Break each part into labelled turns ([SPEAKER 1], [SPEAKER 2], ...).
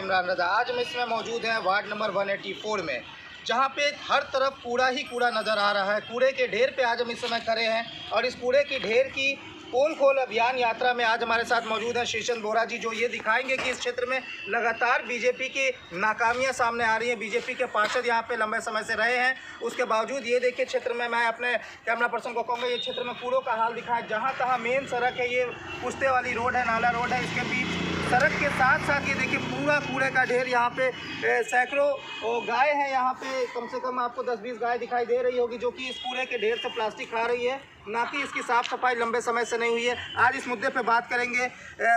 [SPEAKER 1] इमरान रजा। आज हम इसमें मौजूद हैं वार्ड नंबर 184 में, जहां पे हर तरफ कूड़ा ही कूड़ा नज़र आ रहा है। कूड़े के ढेर पे आज हम इस समय खड़े हैं और इस कूड़े की ढेर की पोल खोल अभियान यात्रा में आज हमारे साथ मौजूद हैं श्रीचंद बोरा जी, जो ये दिखाएंगे कि इस क्षेत्र में लगातार बीजेपी की नाकामियां सामने आ रही हैं। बीजेपी के पार्षद यहाँ पे लंबे समय से रहे हैं, उसके बावजूद ये देखिए क्षेत्र में, मैं अपने कैमरा पर्सन को कहूँगा ये क्षेत्र में कूड़ों का हाल दिखाएं। जहाँ तहाँ मेन सड़क है, ये पुश्ते वाली रोड है, नाला रोड है, इसके बीच सड़क के साथ साथ ये देखिए पूरा कूड़े का ढेर। यहाँ पे सैकड़ों गाय हैं, यहाँ पे कम से कम आपको 10-20 गाय दिखाई दे रही होगी, जो कि इस कूड़े के ढेर से प्लास्टिक खा रही है, ना कि इसकी साफ़ सफाई लंबे समय से नहीं हुई है। आज इस मुद्दे पे बात करेंगे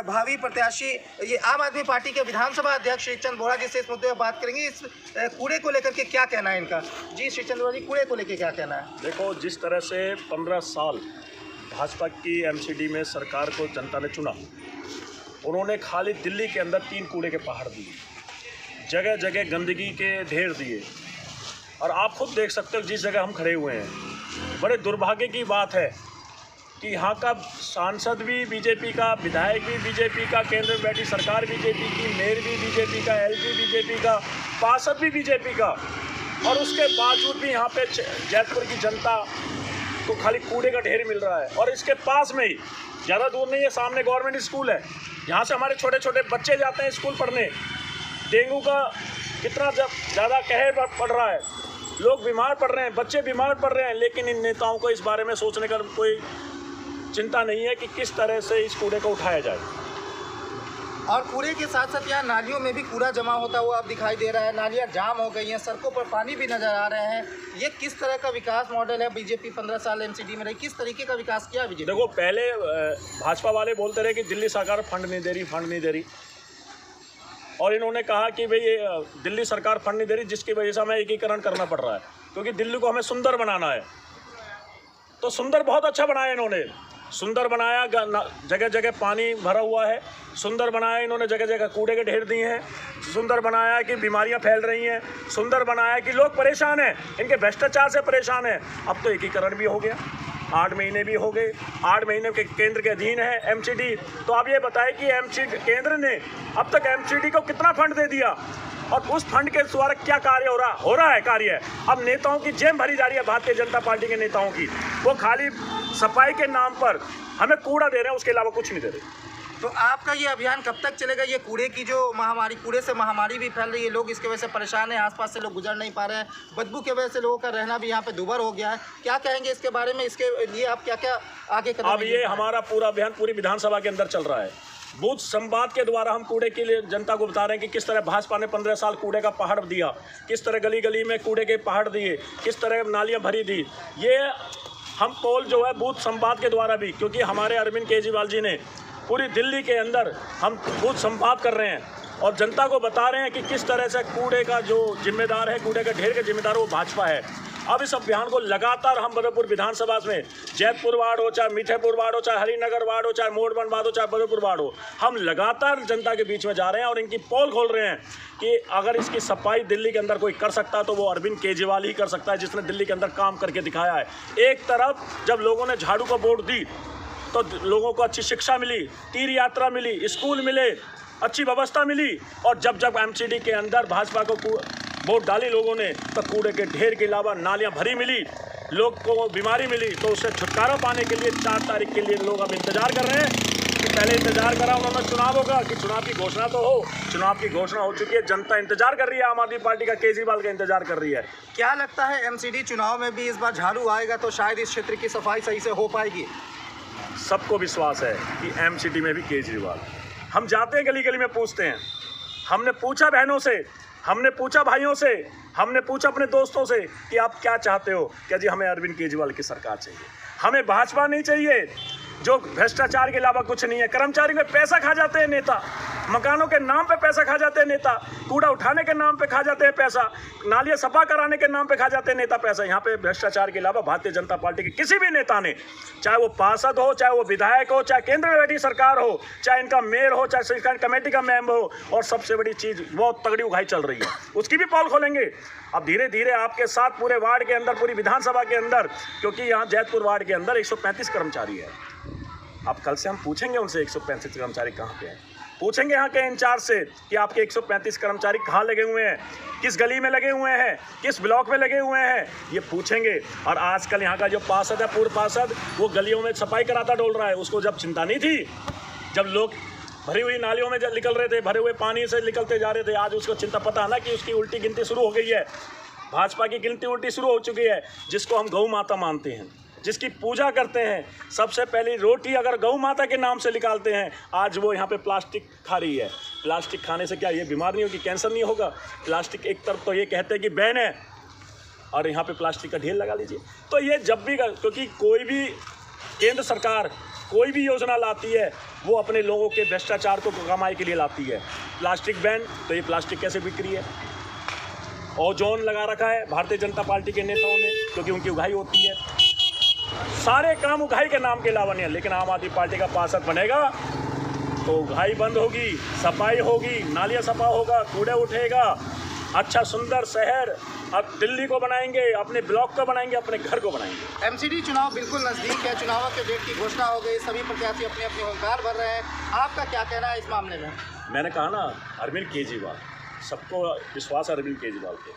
[SPEAKER 1] भावी प्रत्याशी, ये आम आदमी पार्टी के विधानसभा अध्यक्ष श्रीचंद बोरा जी से इस मुद्दे पर बात करेंगे। इस कूड़े को लेकर के क्या कहना है इनका? जी श्रीचंद बोरा जी, कूड़े को लेकर क्या कहना है?
[SPEAKER 2] देखो, जिस तरह से 15 साल भाजपा की एमसीडी में सरकार को जनता ने चुना, उन्होंने खाली दिल्ली के अंदर 3 कूड़े के पहाड़ दिए, जगह जगह गंदगी के ढेर दिए। और आप खुद देख सकते हो जिस जगह हम खड़े हुए हैं, बड़े दुर्भाग्य की बात है कि यहाँ का सांसद भी बीजेपी का, विधायक भी बीजेपी का, केंद्र में बैठी सरकार बीजेपी की, मेयर भी बीजेपी का, एलजी बीजेपी का, पार्षद भी बीजेपी का, और उसके बावजूद भी यहाँ पे जैतपुर की जनता को खाली कूड़े का ढेर मिल रहा है। और इसके पास में ही, ज़्यादा दूर नहीं है, सामने गवर्नमेंट स्कूल है, यहाँ से हमारे छोटे छोटे बच्चे जाते हैं स्कूल पढ़ने। डेंगू का कितना ज़्यादा कहर पड़ रहा है, लोग बीमार पड़ रहे हैं, बच्चे बीमार पड़ रहे हैं, लेकिन इन नेताओं को इस बारे में सोचने का कोई चिंता नहीं है कि किस तरह से इस कूड़े को उठाया जाए।
[SPEAKER 1] और कूड़े के साथ साथ यहाँ नालियों में भी कूड़ा जमा होता हुआ अब दिखाई दे रहा है। नालियाँ जाम हो गई हैं, सड़कों पर पानी भी नज़र आ रहे हैं। ये किस तरह का विकास मॉडल है? बीजेपी 15 साल एमसीडी में रही, किस तरीके का विकास किया बीजेपी?
[SPEAKER 2] देखो, पहले भाजपा वाले बोलते रहे कि दिल्ली सरकार फंड नहीं दे रही, और इन्होंने कहा कि भाई दिल्ली सरकार फंड नहीं दे रही, जिसकी वजह से हमें एकीकरण करना पड़ रहा है, क्योंकि दिल्ली को हमें सुंदर बनाना है। तो सुंदर बहुत अच्छा बनाया इन्होंने, सुंदर बनाया, जगह जगह पानी भरा हुआ है, सुंदर बनाया इन्होंने, जगह जगह कूड़े के ढेर दिए हैं, सुंदर बनाया कि बीमारियां फैल रही हैं, सुंदर बनाया कि लोग परेशान हैं, इनके भ्रष्टाचार से परेशान हैं। अब तो एकीकरण भी हो गया, 8 महीने भी हो गए, 8 महीने के केंद्र के अधीन है एमसीडी। तो आप ये बताएं कि एमसीडी केंद्र ने अब तक एमसीडी को कितना फंड दे दिया, और उस फंड के द्वारा क्या कार्य हो रहा है कार्य। अब नेताओं की जेब भरी जा रही है, भारतीय जनता पार्टी के नेताओं की, वो खाली सफाई के नाम पर हमें कूड़ा दे रहे हैं, उसके अलावा कुछ नहीं दे रहे।
[SPEAKER 1] तो आपका ये अभियान कब तक चलेगा? ये कूड़े की जो महामारी, कूड़े से महामारी भी फैल रही है, लोग इसकी वजह से परेशान हैं, आसपास से लोग गुजर नहीं पा रहे हैं, बदबू की वजह से लोगों का रहना भी यहाँ पे दूभर हो गया है। क्या कहेंगे इसके बारे में? इसके लिए आप क्या क्या आगे करेंगे?
[SPEAKER 2] अब ये हमारा पूरा अभियान पूरी विधानसभा के अंदर चल रहा है। बूथ संवाद के द्वारा हम कूड़े के लिए जनता को बता रहे हैं कि किस तरह भाजपा ने 15 साल कूड़े का पहाड़ दिया, किस तरह गली गली में कूड़े के पहाड़ दिए, किस तरह नालियाँ भरी दी। ये हम पोल जो है बूथ संवाद के द्वारा भी, क्योंकि हमारे अरविंद केजरीवाल जी ने पूरी दिल्ली के अंदर हम बूथ संवाद कर रहे हैं और जनता को बता रहे हैं कि किस तरह से कूड़े का जो जिम्मेदार है, कूड़े के ढेर के जिम्मेदार वो भाजपा है। अब इस अभियान को लगातार हम बदरपुर विधानसभा में, जैतपुर वार्ड हो, चाहे मीठेपुर वार्ड हो, चाहे हरिनगर वार्ड हो, चाहे मोड़बंद वार्ड हो, चाहे बदरपुर वार्ड हो, हम लगातार जनता के बीच में जा रहे हैं और इनकी पोल खोल रहे हैं कि अगर इसकी सफाई दिल्ली के अंदर कोई कर सकता है तो वो अरविंद केजरीवाल ही कर सकता है, जिसने दिल्ली के अंदर काम करके दिखाया है। एक तरफ जब लोगों ने झाड़ू का वोट दी तो लोगों को अच्छी शिक्षा मिली, तीर्थ यात्रा मिली, स्कूल मिले, अच्छी व्यवस्था मिली, और जब जब एमसीडी के अंदर भाजपा को वोट डाली लोगों ने, तो कूड़े के ढेर के अलावा नालियां भरी मिली, लोग को बीमारी मिली। तो उससे छुटकारा पाने के लिए 4 तारीख के लिए लोग अब इंतजार कर रहे हैं कि पहले इंतजार करा उन्होंने चुनाव होगा, कि चुनाव की घोषणा तो हो। चुनाव की घोषणा हो चुकी है, जनता इंतजार कर रही है, आम आदमी पार्टी का, केजरीवाल का इंतजार कर रही है।
[SPEAKER 1] क्या लगता है एमसीडी चुनाव में भी इस बार झाड़ू आएगा तो शायद इस क्षेत्र की सफाई सही से हो पाएगी?
[SPEAKER 2] सबको विश्वास है कि एमसीडी में भी केजरीवाल। हम जाते हैं गली गली में, पूछते हैं, हमने पूछा बहनों से, हमने पूछा भाइयों से, हमने पूछा अपने दोस्तों से कि आप क्या चाहते हो? क्या जी हमें अरविंद केजरीवाल की सरकार चाहिए, हमें भाजपा नहीं चाहिए जो भ्रष्टाचार के अलावा कुछ नहीं है। कर्मचारी में पैसा खा जाते हैं नेता, मकानों के नाम पे पैसा खा जाते हैं नेता, कूड़ा उठाने के नाम पे खा जाते हैं पैसा, नालियाँ सफा कराने के नाम पे खा जाते हैं नेता पैसा। यहाँ पे भ्रष्टाचार के अलावा भारतीय जनता पार्टी के किसी भी नेता ने, चाहे वो पार्षद हो, चाहे वो विधायक हो, चाहे केंद्र में बैठी सरकार हो, चाहे इनका मेयर हो, चाहे सरकार कमेटी का मेंबर हो, और सबसे बड़ी चीज़ बहुत तगड़ी उगाई चल रही है, उसकी भी पोल खोलेंगे। अब धीरे धीरे आपके साथ पूरे वार्ड के अंदर, पूरी विधानसभा के अंदर, क्योंकि यहाँ जैतपुर वार्ड के अंदर 135 कर्मचारी है। अब कल से हम पूछेंगे उनसे 135 कर्मचारी कहाँ पे हैं। पूछेंगे यहाँ के इंचार्ज से कि आपके 135 कर्मचारी कहाँ लगे हुए हैं, किस गली में लगे हुए हैं, किस ब्लॉक में लगे हुए हैं, ये पूछेंगे। और आजकल यहाँ का जो पार्षद है, पूर्व पार्षद, वो गलियों में सफाई कराता डोल रहा है। उसको जब चिंता नहीं थी, जब लोग भरी हुई नालियों में जब निकल रहे थे, भरे हुए पानी से निकलते जा रहे थे, आज उसको चिंता पता है ना कि उसकी उल्टी गिनती शुरू हो गई है। भाजपा की गिनती उल्टी शुरू हो चुकी है, जिसको हम गौ माता मानते हैं, जिसकी पूजा करते हैं। सबसे पहली रोटी अगर गौ माता के नाम से निकालते हैं, आज वो यहाँ पे प्लास्टिक खा रही है। प्लास्टिक खाने से क्या ये बीमार नहीं होगी, कैंसर नहीं होगा? प्लास्टिक एक तरफ तो ये कहते हैं कि बैन है, और यहाँ पे प्लास्टिक का ढेर लगा लीजिए। तो ये जब भी, क्योंकि कोई भी केंद्र सरकार कोई भी योजना लाती है, वो अपने लोगों के भ्रष्टाचार को कमाई के लिए लाती है। प्लास्टिक बैन, तो ये प्लास्टिक कैसे बिक रही है? ओजोन लगा रखा है भारतीय जनता पार्टी के नेताओं ने, क्योंकि उनकी उगाही होती है। सारे काम उगाही के नाम के अलावा नहीं है। लेकिन आम आदमी पार्टी का पार्षद बनेगा तो उगाही बंद होगी, सफाई होगी, नालियाँ सफा होगा, कूड़े उठेगा, अच्छा सुंदर शहर अब दिल्ली को बनाएंगे, अपने ब्लॉक को बनाएंगे, अपने घर को बनाएंगे।
[SPEAKER 1] एमसीडी चुनाव बिल्कुल नज़दीक है, चुनाव के डेट की घोषणा हो गई, सभी प्रत्याशी अपने अपने हुंकार भर रहे हैं। आपका क्या कहना है इस मामले में?
[SPEAKER 2] मैंने कहा ना, अरविंद केजरीवाल, सबको विश्वास है अरविंद केजरीवाल पे,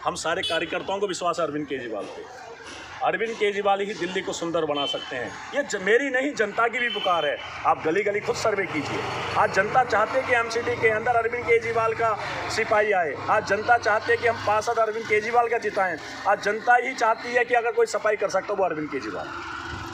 [SPEAKER 2] हम सारे कार्यकर्ताओं को विश्वास है अरविंद केजरीवाल पे। अरविंद केजरीवाल ही दिल्ली को सुंदर बना सकते हैं। ये मेरी नहीं, जनता की भी पुकार है। आप गली गली खुद सर्वे कीजिए। आज जनता चाहते है कि एमसीडी के अंदर अरविंद केजरीवाल का सिपाही आए। आज जनता चाहते है कि हम पार्षद अरविंद केजरीवाल का जिताएं। आज जनता ही चाहती है कि अगर कोई सफाई कर सकता हो वो अरविंद केजरीवाल।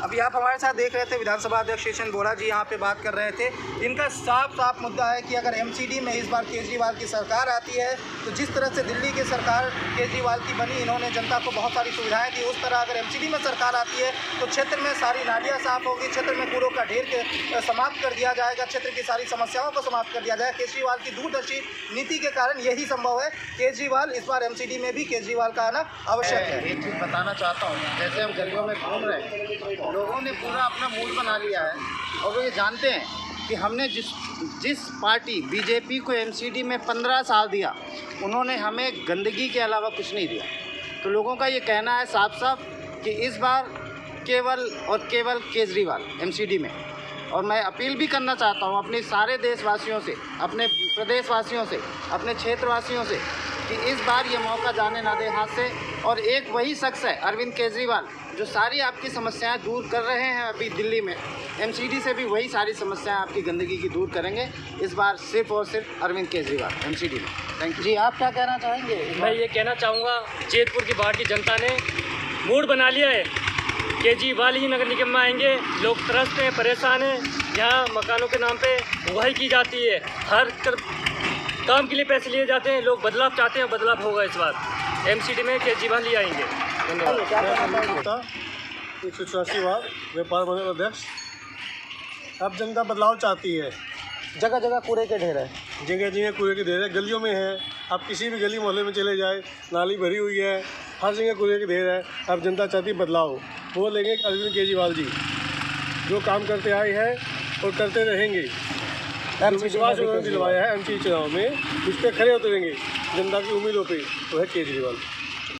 [SPEAKER 1] अभी आप हमारे साथ देख रहे थे विधानसभा अध्यक्ष शेषन बोरा जी यहाँ पे बात कर रहे थे। इनका साफ साफ मुद्दा है कि अगर एमसीडी में इस बार केजरीवाल की सरकार आती है तो जिस तरह से दिल्ली की सरकार केजरीवाल की बनी, इन्होंने जनता को बहुत सारी सुविधाएं दी, उस तरह अगर एमसीडी में सरकार आती है तो क्षेत्र में सारी नालियाँ साफ होगी, क्षेत्र में कूड़ों का ढेर समाप्त कर दिया जाएगा, क्षेत्र की सारी समस्याओं को समाप्त कर दिया जाएगा। केजरीवाल की दूरदर्शी नीति के कारण यही संभव है। केजरीवाल इस बार एमसीडी में भी केजरीवाल का आना आवश्यक है।
[SPEAKER 3] एक चीज़ बताना चाहता हूँ, जैसे हम गलियों में घूम रहे हैं, लोगों ने पूरा अपना मूड बना लिया है और वो ये जानते हैं कि हमने जिस पार्टी बीजेपी को एमसीडी में 15 साल दिया, उन्होंने हमें गंदगी के अलावा कुछ नहीं दिया। तो लोगों का ये कहना है साफ साफ कि इस बार केवल और केवल केजरीवाल एमसीडी में। और मैं अपील भी करना चाहता हूँ अपने सारे देशवासियों से, अपने प्रदेशवासियों से, अपने क्षेत्रवासियों से कि इस बार ये मौका जाने ना दे हाथ से। और एक वही शख्स है अरविंद केजरीवाल जो सारी आपकी समस्याएं दूर कर रहे हैं अभी दिल्ली में, एमसीडी से भी वही सारी समस्याएं आपकी गंदगी की दूर करेंगे इस बार सिर्फ और सिर्फ अरविंद केजरीवाल एमसीडी में। थैंक यू जी। आप क्या कहना चाहेंगे?
[SPEAKER 4] मैं ये कहना चाहूँगा, जैतपुर की भारतीय जनता ने मूड बना लिया है, केजरीवाल ही नगर निगम में आएंगे। लोग त्रस्त हैं, परेशान हैं, यहाँ मकानों के नाम पे उगाही की जाती है, हर काम के लिए पैसे लिए जाते हैं। लोग बदलाव चाहते हैं, बदलाव होगा इस बार। एमसीडी में केजरीवाल ही आएंगे। धन्यवाद।
[SPEAKER 5] 184 बार व्यापार मंडल अध्यक्ष। अब जनता बदलाव चाहती है।
[SPEAKER 1] जगह जगह कूड़े के ढेर है,
[SPEAKER 5] जगह जगह कूड़े के ढेर है, गलियों में है। आप किसी भी गली मोहल्ले में चले जाए, नाली भरी हुई है, हर जगह कूड़े के ढेर है। अब जनता चाहती है बदलाव। वो लेंगे अरविंद केजरीवाल जी, जो काम करते आए हैं और करते रहेंगे। विश्वास उन्होंने दिलवाया है एमसी चुनाव में, उस पर खड़े होते रहेंगे जनता की उम्मीदों पर, वो है केजरीवाल।